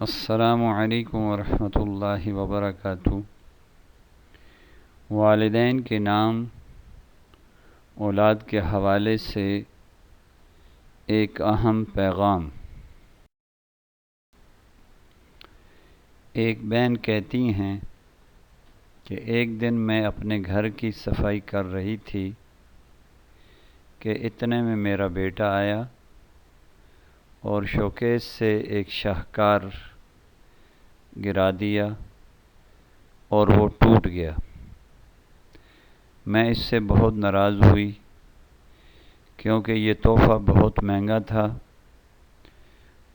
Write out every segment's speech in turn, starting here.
السلام علیکم ورحمۃ اللہ وبرکاتہ۔ والدین کے نام اولاد کے حوالے سے ایک اہم پیغام۔ ایک بہن کہتی ہیں کہ ایک دن میں اپنے گھر کی صفائی کر رہی تھی کہ اتنے میں میرا بیٹا آیا اور شوکیس سے ایک شاہکار گرا دیا اور وہ ٹوٹ گیا۔ میں اس سے بہت ناراض ہوئی کیونکہ یہ تحفہ بہت مہنگا تھا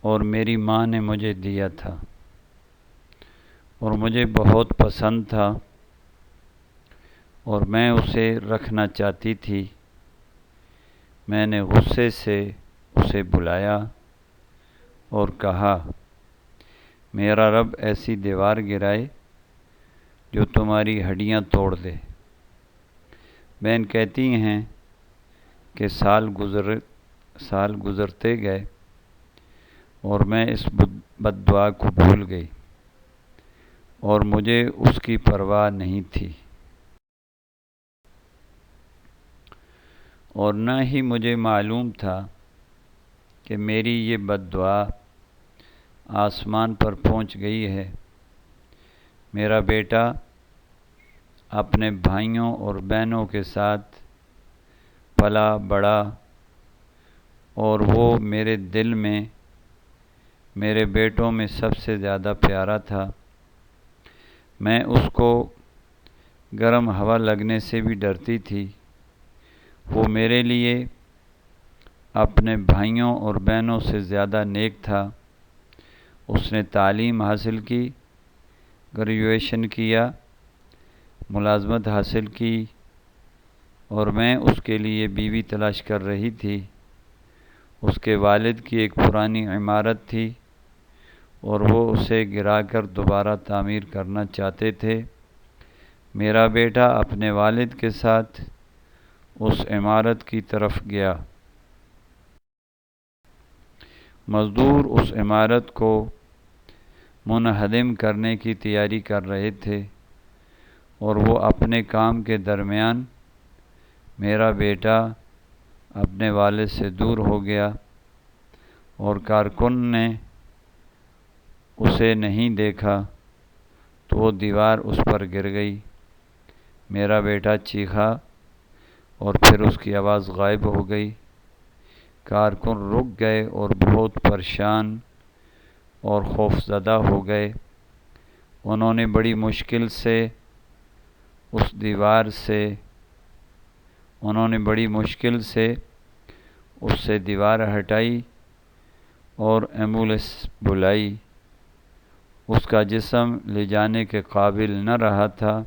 اور میری ماں نے مجھے دیا تھا اور مجھے بہت پسند تھا اور میں اسے رکھنا چاہتی تھی۔ میں نے غصے سے اسے بلایا اور کہا، میرا رب ایسی دیوار گرائے جو تمہاری ہڈیاں توڑ دے۔ بہن کہتی ہیں کہ سال گزرتے گئے اور میں اس بد دعا کو بھول گئی اور مجھے اس کی پرواہ نہیں تھی اور نہ ہی مجھے معلوم تھا کہ میری یہ بد دعا آسمان پر پہنچ گئی ہے۔ میرا بیٹا اپنے بھائیوں اور بہنوں کے ساتھ پلا بڑھا اور وہ میرے دل میں میرے بیٹوں میں سب سے زیادہ پیارا تھا۔ میں اس کو گرم ہوا لگنے سے بھی ڈرتی تھی۔ وہ میرے لیے اپنے بھائیوں اور بہنوں سے زیادہ نیک تھا۔ اس نے تعلیم حاصل کی، گریجویشن کیا، ملازمت حاصل کی اور میں اس کے لیے بیوی تلاش کر رہی تھی۔ اس کے والد کی ایک پرانی عمارت تھی اور وہ اسے گرا کر دوبارہ تعمیر کرنا چاہتے تھے۔ میرا بیٹا اپنے والد کے ساتھ اس عمارت کی طرف گیا۔ مزدور اس عمارت کو منہدم کرنے کی تیاری کر رہے تھے اور وہ اپنے کام کے درمیان میرا بیٹا اپنے والد سے دور ہو گیا اور کارکن نے اسے نہیں دیکھا تو وہ دیوار اس پر گر گئی۔ میرا بیٹا چیخا اور پھر اس کی آواز غائب ہو گئی۔ کارکن رک گئے اور بہت پریشان اور خوفزدہ ہو گئے۔ انہوں نے بڑی مشکل سے اس سے دیوار ہٹائی اور ایمبولینس بلائی۔ اس کا جسم لے جانے کے قابل نہ رہا تھا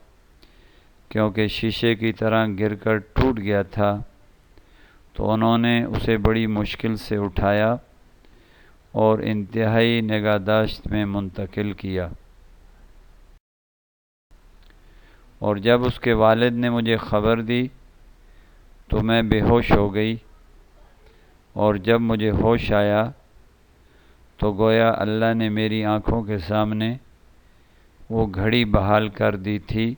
کیونکہ شیشے کی طرح گر کر ٹوٹ گیا تھا، تو انہوں نے اسے بڑی مشکل سے اٹھایا اور انتہائی نگہداشت میں منتقل کیا۔ اور جب اس کے والد نے مجھے خبر دی تو میں بے ہوش ہو گئی اور جب مجھے ہوش آیا تو گویا اللہ نے میری آنکھوں کے سامنے وہ گھڑی بحال کر دی تھی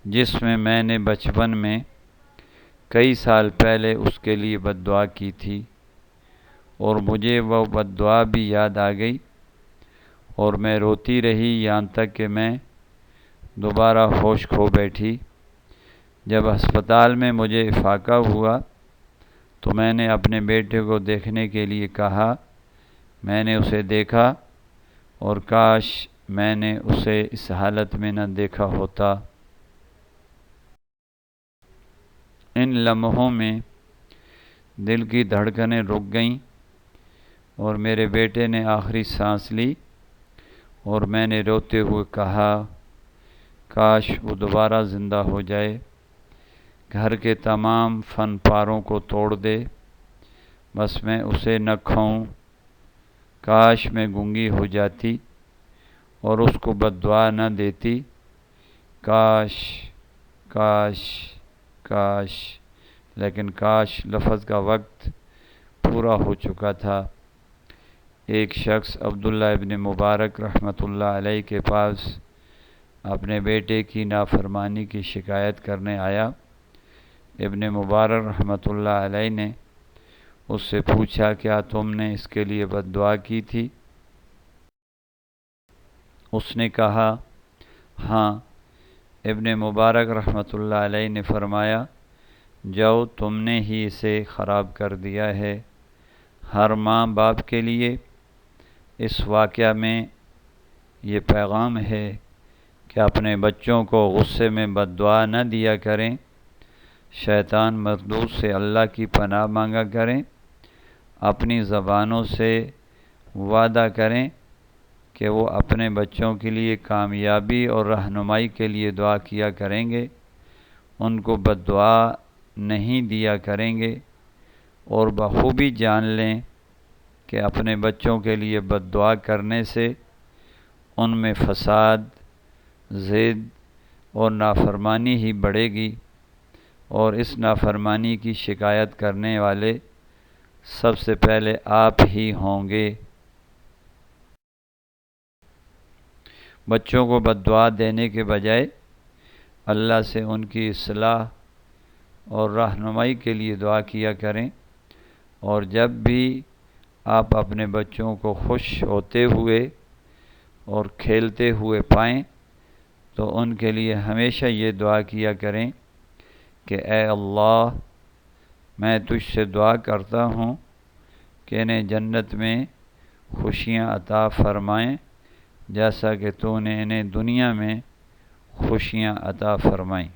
جس میں نے بچپن میں کئی سال پہلے اس کے لیے بد دعا کی تھی، اور مجھے وہ بد دعا بھی یاد آ گئی اور میں روتی رہی یہاں تک کہ میں دوبارہ ہوش کھو بیٹھی۔ جب ہسپتال میں مجھے افاقہ ہوا تو میں نے اپنے بیٹے کو دیکھنے کے لیے کہا۔ میں نے اسے دیکھا اور کاش میں نے اسے اس حالت میں نہ دیکھا ہوتا۔ ان لمحوں میں دل کی دھڑکنیں رک گئیں اور میرے بیٹے نے آخری سانس لی اور میں نے روتے ہوئے کہا، کاش وہ دوبارہ زندہ ہو جائے، گھر کے تمام فن پاروں کو توڑ دے، بس میں اسے نہ کھاؤں۔ کاش میں گونگی ہو جاتی اور اس کو بد دعا نہ دیتی۔ کاش کاش کاش، لیکن کاش لفظ کا وقت پورا ہو چکا تھا۔ ایک شخص عبداللہ ابن مبارک رحمۃ اللہ علیہ کے پاس اپنے بیٹے کی نافرمانی کی شکایت کرنے آیا۔ ابن مبارک رحمۃ اللہ علیہ نے اس سے پوچھا، کیا تم نے اس کے لیے بد دعا کی تھی؟ اس نے کہا، ہاں۔ ابن مبارک رحمۃ اللہ علیہ نے فرمایا، جاؤ، تم نے ہی اسے خراب کر دیا ہے۔ ہر ماں باپ کے لیے اس واقعہ میں یہ پیغام ہے کہ اپنے بچوں کو غصے میں بد دعا نہ دیا کریں، شیطان مردود سے اللہ کی پناہ مانگا کریں، اپنی زبانوں سے وعدہ کریں کہ وہ اپنے بچوں کے لیے کامیابی اور رہنمائی کے لیے دعا کیا کریں گے، ان کو بد دعا نہیں دیا کریں گے، اور بخوبی جان لیں کہ اپنے بچوں کے لیے بد دعا کرنے سے ان میں فساد، ضد اور نافرمانی ہی بڑھے گی، اور اس نافرمانی کی شکایت کرنے والے سب سے پہلے آپ ہی ہوں گے۔ بچوں کو بد دعا دینے کے بجائے اللہ سے ان کی اصلاح اور رہنمائی کے لیے دعا کیا کریں، اور جب بھی آپ اپنے بچوں کو خوش ہوتے ہوئے اور کھیلتے ہوئے پائیں تو ان کے لیے ہمیشہ یہ دعا کیا کریں کہ اے اللہ، میں تجھ سے دعا کرتا ہوں کہ انہیں جنت میں خوشیاں عطا فرمائیں جیسا کہ تو نے انہیں دنیا میں خوشیاں عطا فرمائیں۔